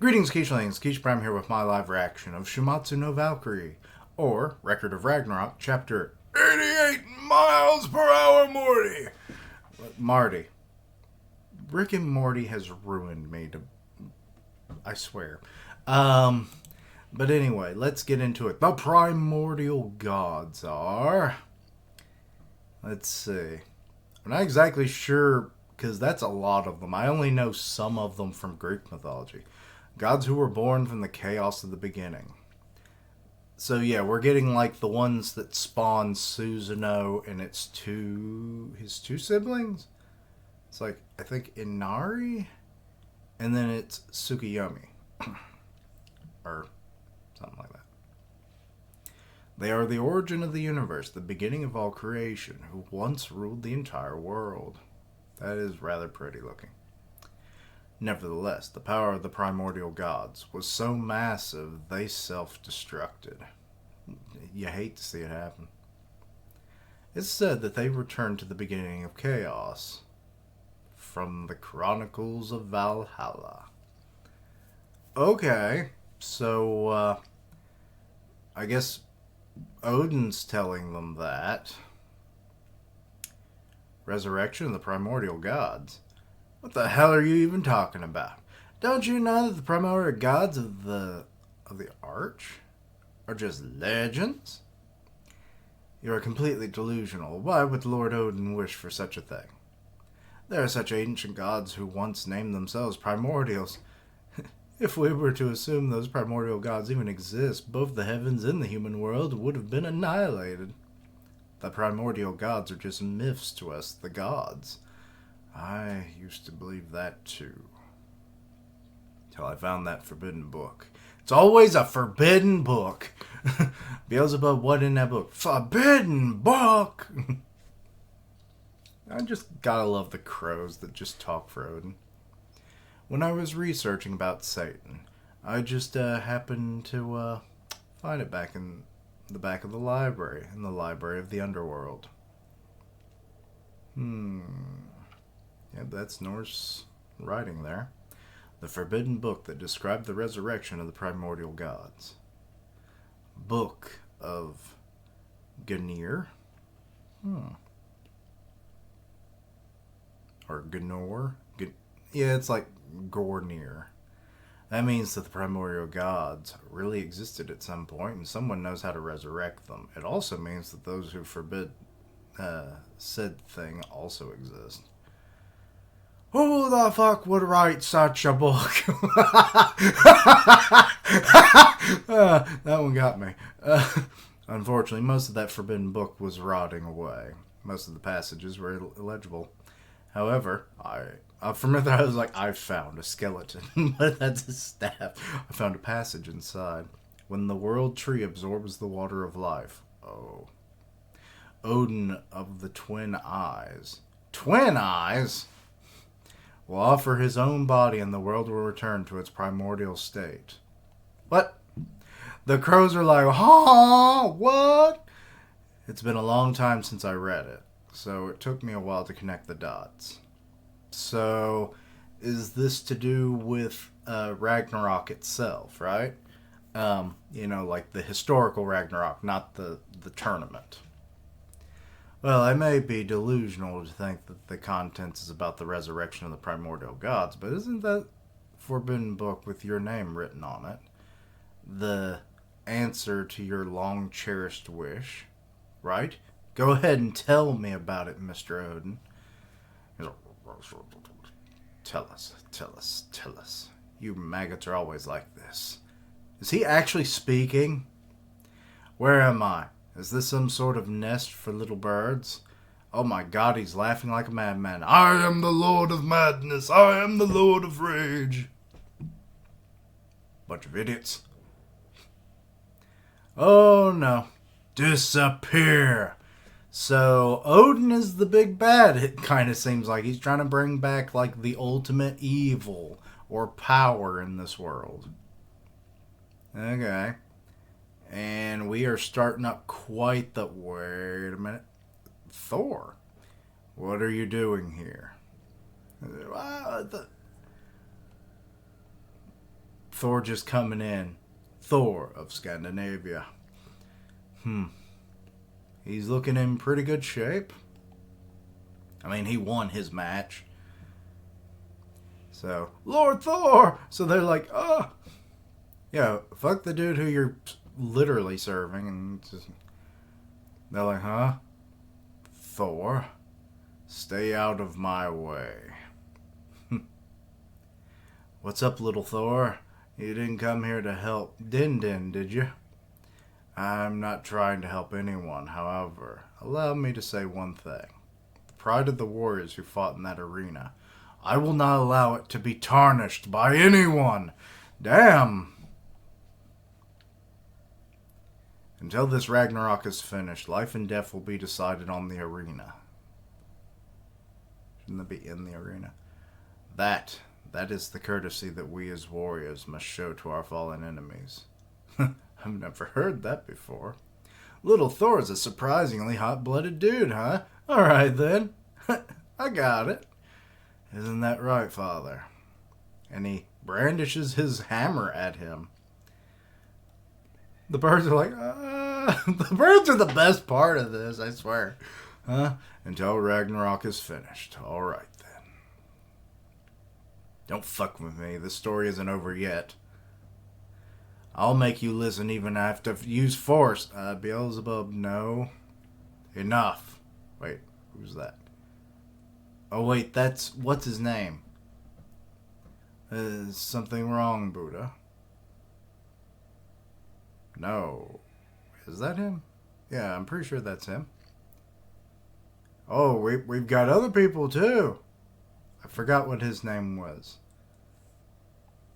Greetings, Keishlings. Keish Prime here with my live reaction of Shuumatsu no Valkyrie, or Record of Ragnarok, Chapter 88 Miles Per Hour Morty. Marty. Rick and Morty has ruined me, I swear. But anyway, let's get into it. The Primordial Gods are... Let's see. I'm not exactly sure, because that's a lot of them. I only know some of them from Greek mythology. Gods who were born from the chaos of the beginning. So yeah, we're getting like the ones that spawn Susanoo and his two siblings. It's like, I think Inari, and then it's Tsukuyomi. Or something like that. They are the origin of the universe, the beginning of all creation, who once ruled the entire world. That is rather pretty looking. Nevertheless, the power of the primordial gods was so massive they self-destructed. You hate to see it happen. It's said that they returned to the beginning of chaos from the Chronicles of Valhalla. Okay, so I guess Odin's telling them that. Resurrection of the primordial gods. What the hell are you even talking about? Don't you know that the primordial gods of the Arch are just legends? You are completely delusional. Why would Lord Odin wish for such a thing? There are such ancient gods who once named themselves primordials. If we were to assume those primordial gods even exist, both the heavens and the human world would have been annihilated. The primordial gods are just myths to us, the gods. I used to believe that too. Till I found that forbidden book. It's always a forbidden book. Beelzebub, what in that book? Forbidden book! I just gotta love the crows that just talk for Odin. When I was researching about Satan, I just happened to find it back in the back of the library, in the Library of the Underworld. Yeah, that's Norse writing there. The forbidden book that described the resurrection of the primordial gods. Book of Gnir? Or Gnor? Yeah, it's like Gornir. That means that the primordial gods really existed at some point, and someone knows how to resurrect them. It also means that those who forbid said thing also exist. Who the fuck would write such a book? That one got me. Unfortunately, most of that forbidden book was rotting away. Most of the passages were illegible. However, from it I was like, I found a skeleton, but that's a staff. I found a passage inside. When the world tree absorbs the water of life. Oh. Odin of the Twin Eyes. Twin Eyes? Will offer his own body and the world will return to its primordial state. What? The crows are like, huh? What? It's been a long time since I read it, so it took me a while to connect the dots. So, is this to do with Ragnarok itself, right? You know, like the historical Ragnarok, not the tournament. Well, I may be delusional to think that the contents is about the resurrection of the primordial gods, but isn't that forbidden book with your name written on it the answer to your long-cherished wish, right? Go ahead and tell me about it, Mr. Odin. Tell us. You maggots are always like this. Is he actually speaking? Where am I? Is this some sort of nest for little birds? Oh my god, he's laughing like a madman. I am the Lord of Madness. I am the Lord of Rage. Bunch of idiots. Oh no. Disappear. So, Odin is the big bad, it kind of seems like. He's trying to bring back, like, the ultimate evil or power in this world. Okay. And we are starting up quite the... Wait a minute. Thor. What are you doing here? Thor just coming in. Thor of Scandinavia. He's looking in pretty good shape. I mean, he won his match. So, Lord Thor! So they're like, oh. Yeah, fuck the dude who you're literally serving. And just, they're like, huh? Thor? Stay out of my way. What's up, little Thor? You didn't come here to help Din Din, did you? I'm not trying to help anyone. However, allow me to say one thing. The pride of the warriors who fought in that arena, I will not allow it to be tarnished by anyone. Damn. Until this Ragnarok is finished, life and death will be decided on the arena. Shouldn't that be in the arena? That is the courtesy that we as warriors must show to our fallen enemies. I've never heard that before. Little Thor is a surprisingly hot-blooded dude, huh? Alright then. I got it. Isn't that right, Father? And he brandishes his hammer at him. The birds are like, The birds are the best part of this, I swear. Huh? Until Ragnarok is finished. Alright then. Don't fuck with me. This story isn't over yet. I'll make you listen even if I have to use force. Beelzebub, no. Enough. Wait, who's that? Oh wait, that's... What's his name? Is something wrong, Buddha? No. Is that him? Yeah, I'm pretty sure that's him. Oh, we've got other people too. I forgot what his name was.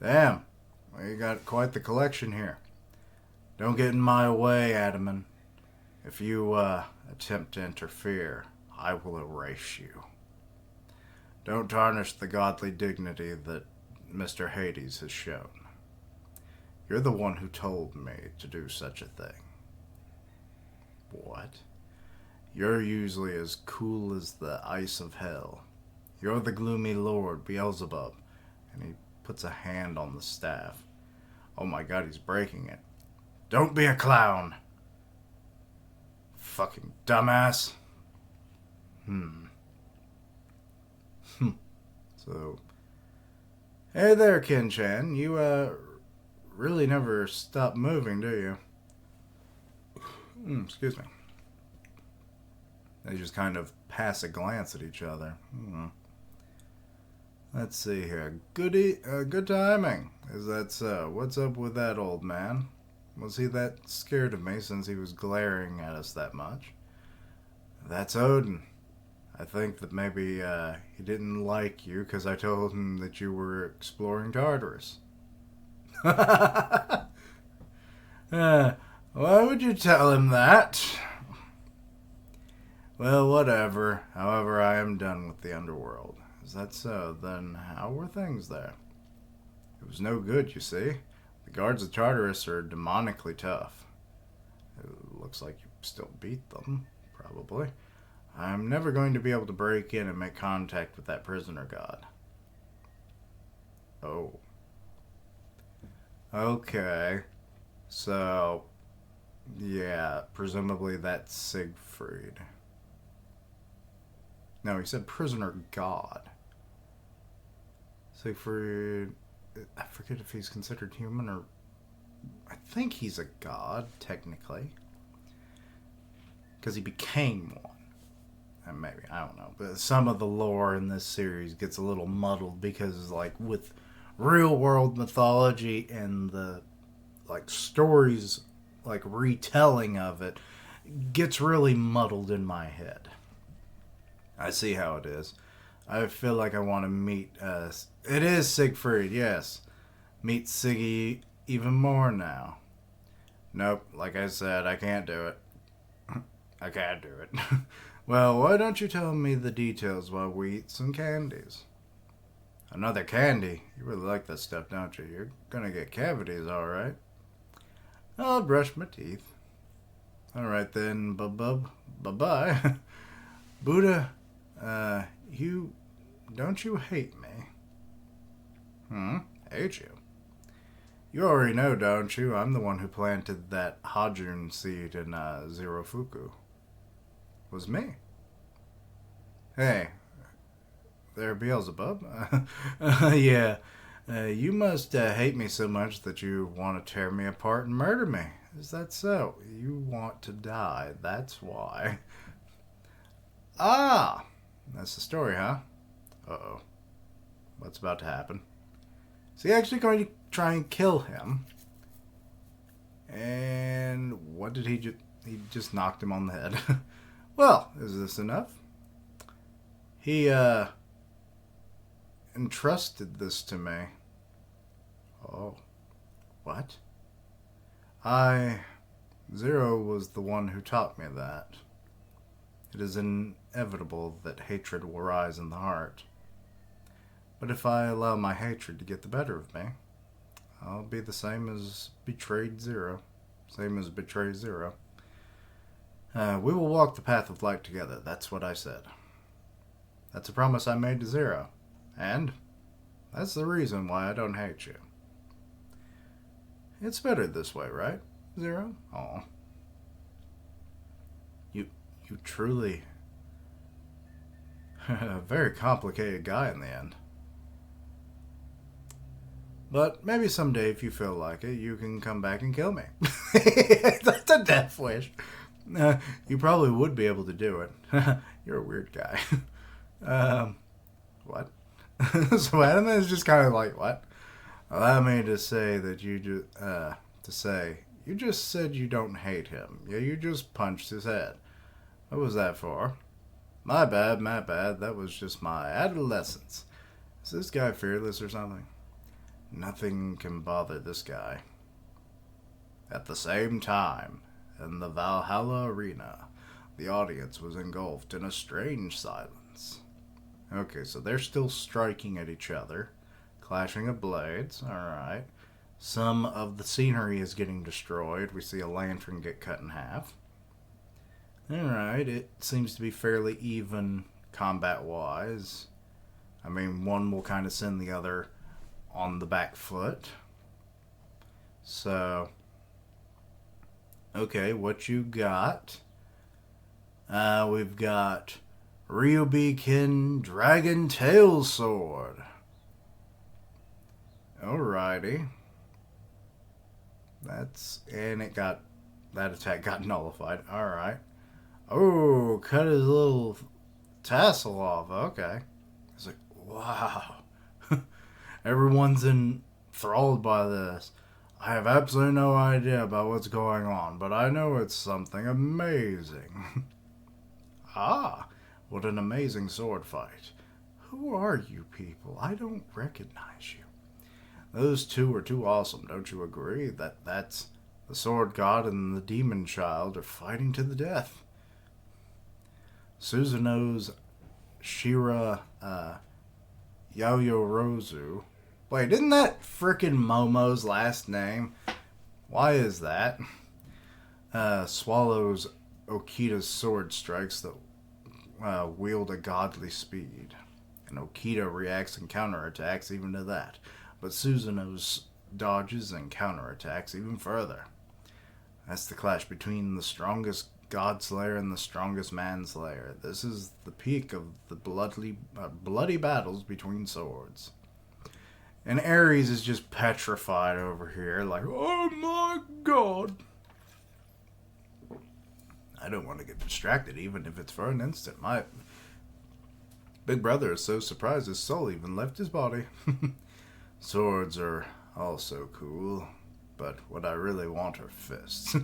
Damn. Well, you got quite the collection here. Don't get in my way, Adaman. If you attempt to interfere, I will erase you. Don't tarnish the godly dignity that Mr. Hades has shown. You're the one who told me to do such a thing. What? You're usually as cool as the ice of hell. You're the gloomy lord, Beelzebub. And he puts a hand on the staff. Oh my god, he's breaking it. Don't be a clown. Fucking dumbass. So, hey there, Kin-chan. You, really never stop moving, do you? Excuse me. They just kind of pass a glance at each other. Let's see here. Good timing. Is that so? What's up with that old man? Was he that scared of me since he was glaring at us that much? That's Odin. I think that maybe he didn't like you because I told him that you were exploring Tartarus. Why would you tell him that? Well, whatever. However, I am done with the underworld. Is that so? Then how were things there? It was no good, you see. The guards of Tartarus are demonically tough. It looks like you still beat them, probably. I'm never going to be able to break in and make contact with that prisoner god. Oh. Okay. So, yeah, presumably that's Siegfried. No, he said prisoner god. Siegfried, I forget if he's considered human or... I think he's a god, technically. Because he became one. Maybe, I don't know. But some of the lore in this series gets a little muddled because, like, with real world mythology and the, like, stories, like, retelling of it, gets really muddled in my head. I see how it is. I feel like I want to meet, it is Siegfried, yes. Meet Siggy even more now. Nope, like I said, I can't do it. I can't do it. Well, why don't you tell me the details while we eat some candies? Another candy? You really like that stuff, don't you? You're gonna get cavities, alright. I'll brush my teeth. Alright then, bye-bye. Buddha, don't you hate me? Hate you? You already know, don't you? I'm the one who planted that Hajun seed in Zero Fuku. Was me. Hey, there, Beelzebub. Yeah. You must hate me so much that you want to tear me apart and murder me. Is that so? You want to die. That's why. Ah! That's the story, huh? Uh-oh. What's about to happen? Is he actually going to try and kill him? And what did he just... He just knocked him on the head. Well, is this enough? He, entrusted this to me. Oh. What? Zero was the one who taught me that. It is inevitable that hatred will rise in the heart. But if I allow my hatred to get the better of me, I'll be the same as betrayed Zero. Same as betrayed Zero. We will walk the path of light together. That's what I said. That's a promise I made to Zero. And that's the reason why I don't hate you. It's better this way, right, Zero? Aw. You truly... a very complicated guy in the end. But maybe someday, if you feel like it, you can come back and kill me. That's a death wish. You probably would be able to do it. You're a weird guy. What? So Adam is just kind of like, what? Allow me to say that you just said you don't hate him. Yeah, you just punched his head. What was that for? My bad. That was just my adolescence. Is this guy fearless or something? Nothing can bother this guy. At the same time, in the Valhalla arena, the audience was engulfed in a strange silence. Okay, so they're still striking at each other, clashing of blades, alright. Some of the scenery is getting destroyed. We see a lantern get cut in half. Alright, it seems to be fairly even combat-wise. I mean, one will kind of send the other on the back foot. So, okay, what you got? We've got Ryubikin Dragon Tail Sword. Alrighty. That attack got nullified. Alright. Oh, cut his little tassel off. Okay. It's like, wow. Everyone's enthralled by this. I have absolutely no idea about what's going on, but I know it's something amazing. Ah, what an amazing sword fight. Who are you people? I don't recognize you. Those two are too awesome, don't you agree? That's the sword god and the demon child are fighting to the death. Suzuno's Shira Yaoyorozu. Wait, isn't that frickin' Momo's last name? Why is that? Swallows Okita's sword strikes that wield a godly speed. And Okita reacts and counterattacks even to that. But Suzuno's dodges and counterattacks even further. That's the clash between the strongest God Slayer and the strongest Manslayer. This is the peak of the bloody battles between swords. And Ares is just petrified over here, like, oh my god. I don't want to get distracted, even if it's for an instant. My big brother is so surprised his soul even left his body. Swords are also cool. But what I really want are fists.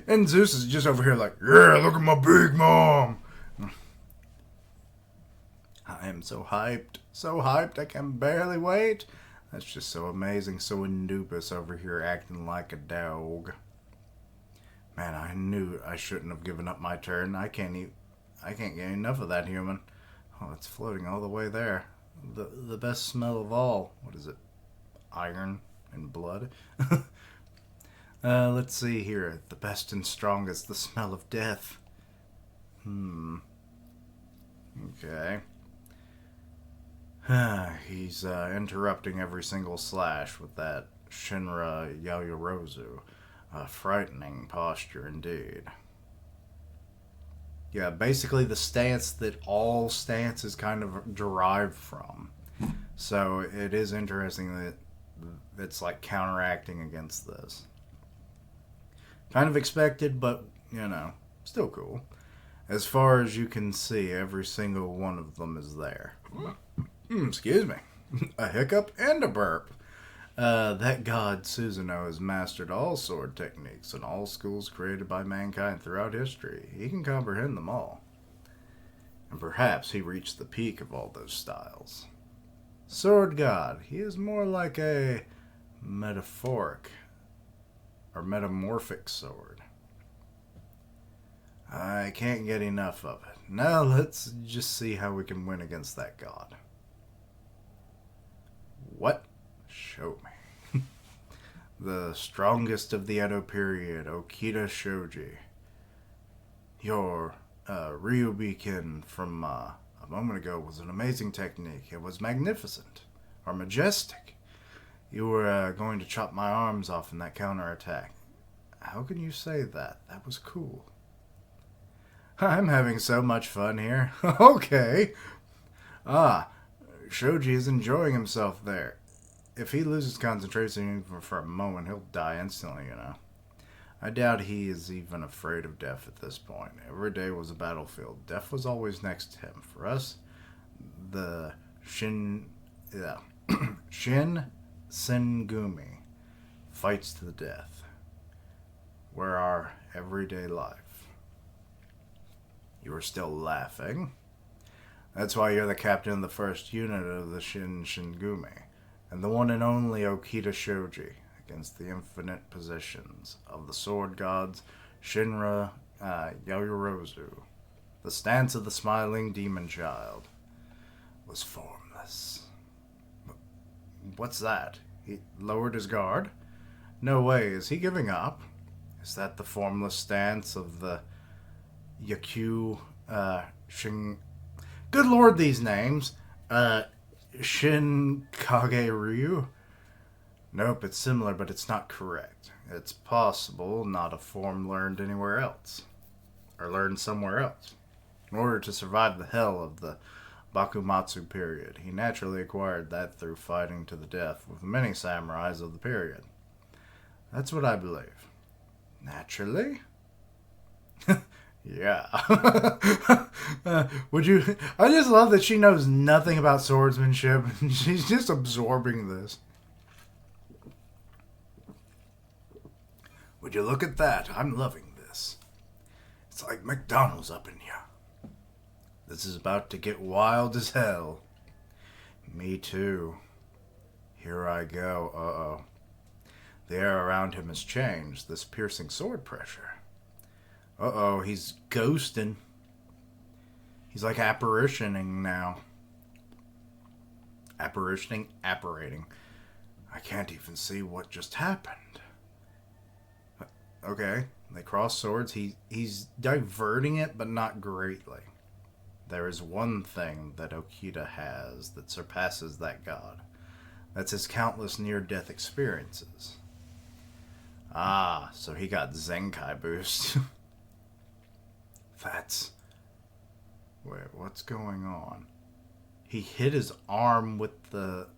And Zeus is just over here like, yeah, look at my big mom. I am so hyped, I can barely wait. That's just so amazing, so Anubis over here acting like a dog. Man, I knew I shouldn't have given up my turn. I can't get enough of that human. Oh, it's floating all the way there. The best smell of all. What is it? Iron and blood. Let's see here. The best and strongest, the smell of death. Okay. He's interrupting every single slash with that Shinra Yaoyorozu. A frightening posture indeed. Yeah, basically the stance that all stances kind of derive from. So it is interesting that it's like counteracting against this. Kind of expected, but, still cool. As far as you can see, every single one of them is there. Excuse me. A hiccup and a burp. That god Susanoo has mastered all sword techniques in all schools created by mankind throughout history. He can comprehend them all. And perhaps he reached the peak of all those styles. Sword god, he is more like a metaphoric or metamorphic sword. I can't get enough of it. Now let's just see how we can win against that god. What? Show me. The strongest of the Edo period, Okita Shoji. Your Ryubikin from a moment ago was an amazing technique. It was magnificent. Or majestic. You were going to chop my arms off in that counterattack. How can you say that? That was cool. I'm having so much fun here. Okay. Shoji is enjoying himself there. If he loses concentration even for a moment, he'll die instantly, I doubt he is even afraid of death at this point. Every day was a battlefield. Death was always next to him. For us, the Shin Sengumi fights to the death. We're our everyday life. You are still laughing. That's why you're the captain of the first unit of the Shingumi, and the one and only Okita Shoji, against the infinite positions of the sword gods Shinra Yaoyorozu. The stance of the smiling demon child was formless. What's that? He lowered his guard? No way, is he giving up? Is that the formless stance of the Yakyu Shin... Good lord, these names. Shin Kage Ryu? Nope, it's similar, but it's not correct. It's possible not a form learned anywhere else. Or learned somewhere else. In order to survive the hell of the Bakumatsu period, he naturally acquired that through fighting to the death with many samurais of the period. That's what I believe. Naturally? Yeah. Would you... I just love that she knows nothing about swordsmanship. She's just absorbing this. Would you look at that? I'm loving this. It's like McDonald's up in here. This is about to get wild as hell. Me too. Here I go. Uh-oh. The air around him has changed. This piercing sword pressure. Uh-oh, he's ghosting. He's like apparitioning now. Apparitioning? Apparating. I can't even see what just happened. Okay, they cross swords. He's diverting it, but not greatly. There is one thing that Okita has that surpasses that god. That's his countless near-death experiences. Ah, so he got Zenkai boost. That's... Wait, what's going on? He hit his arm with the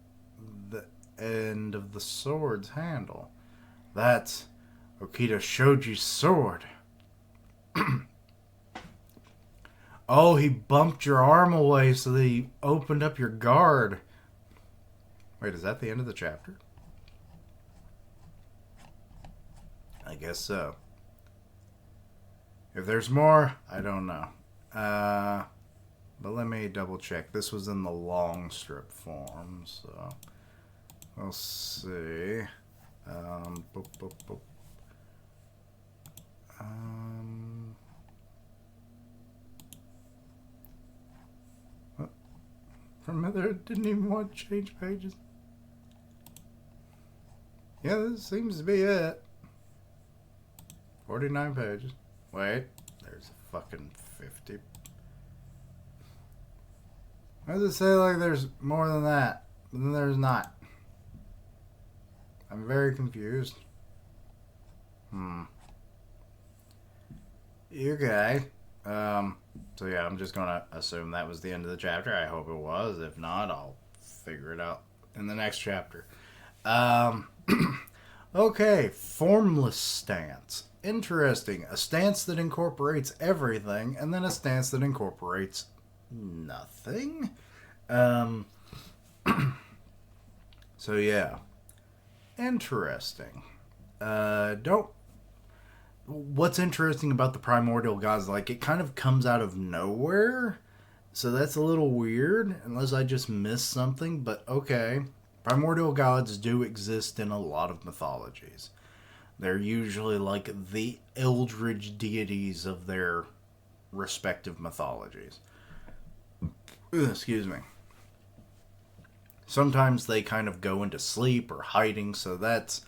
end of the sword's handle. That's Okita Shoji's sword. Oh, he bumped your arm away so that he opened up your guard. Wait, is that the end of the chapter? I guess so. If there's more, I don't know. But let me double check. This was in the long strip form, so we'll see. Boop, boop, boop. For a minute, I didn't even want to change pages. Yeah, this seems to be it. 49 pages. Wait, there's a fucking 50. Why does it say like there's more than that? But then there's not. I'm very confused. Okay. So yeah, I'm just gonna assume that was the end of the chapter. I hope it was. If not, I'll figure it out in the next chapter. Okay, formless stance. Interesting. A stance that incorporates everything, and then a stance that incorporates nothing. So yeah. Interesting. Don't What's interesting about the primordial gods, like, it kind of comes out of nowhere. So that's a little weird, unless I just missed something, but okay. Primordial gods do exist in a lot of mythologies. They're usually like the eldritch deities of their respective mythologies. Excuse me. Sometimes they kind of go into sleep or hiding, so that's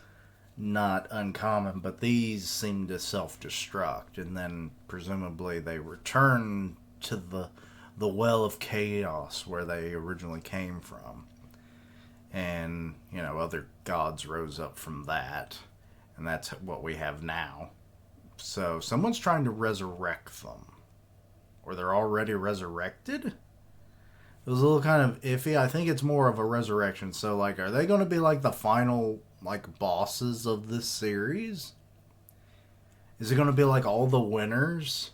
not uncommon, but these seem to self-destruct, and then presumably they return to the well of chaos where they originally came from. And, other gods rose up from that, and that's what we have now. So someone's trying to resurrect them. Or they're already resurrected? It was a little kind of iffy. I think it's more of a resurrection. So, like, are they going to be like the final, like, bosses of this series? Is it going to be like all the winners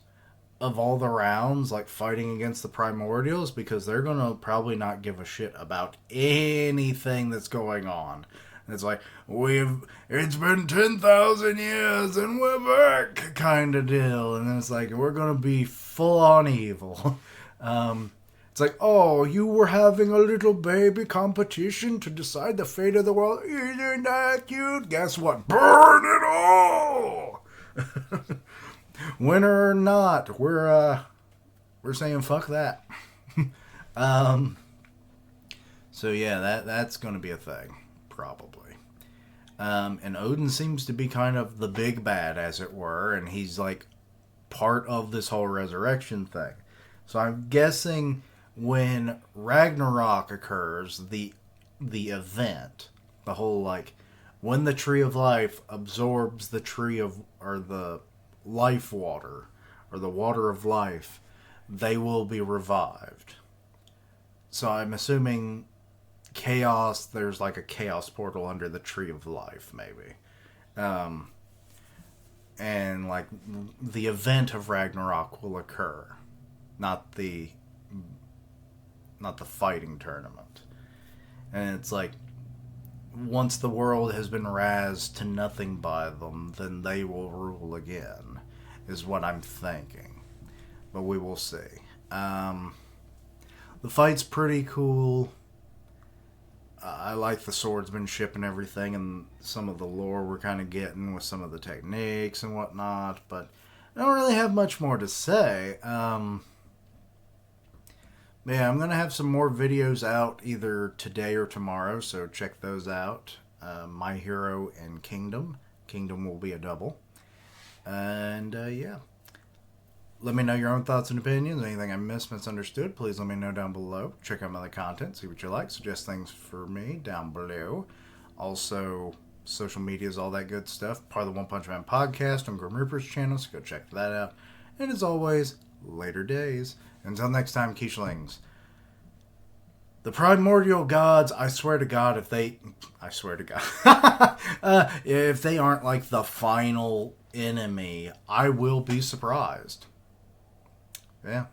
of all the rounds, like, fighting against the primordials? Because they're going to probably not give a shit about anything that's going on. And it's like, it's been 10,000 years and we're back, kind of deal. And then it's like, we're going to be full on evil. It's like, oh, you were having a little baby competition to decide the fate of the world. Isn't that cute? Guess what? Burn it all! Winner or not, we're saying fuck that. So yeah, that's going to be a thing, probably. And Odin seems to be kind of the big bad, as it were, and he's like part of this whole resurrection thing. So I'm guessing when Ragnarok occurs, the event, the whole, like, when the tree of life absorbs the tree of, or the life water, or the water of life, they will be revived. So I'm assuming chaos, there's like a chaos portal under the tree of life, maybe. And like the event of Ragnarok will occur, not the fighting tournament. And it's like, once the world has been razed to nothing by them, then they will rule again, is what I'm thinking. But we will see. The fight's pretty cool. I like the swordsmanship and everything, and some of the lore we're kind of getting with some of the techniques and whatnot, but I don't really have much more to say. Yeah, I'm going to have some more videos out either today or tomorrow, so check those out. My Hero and Kingdom. Kingdom will be a double. And, yeah. Let me know your own thoughts and opinions. Anything I missed, misunderstood, please let me know down below. Check out my other content, see what you like, suggest things for me down below. Also, social medias, all that good stuff. Part of the One Punch Man podcast on Grim Reaper's channel, so go check that out. And as always, later days. Until next time, Quiche-lings. The primordial gods, I swear to God, if they aren't like the final enemy, I will be surprised. Yeah.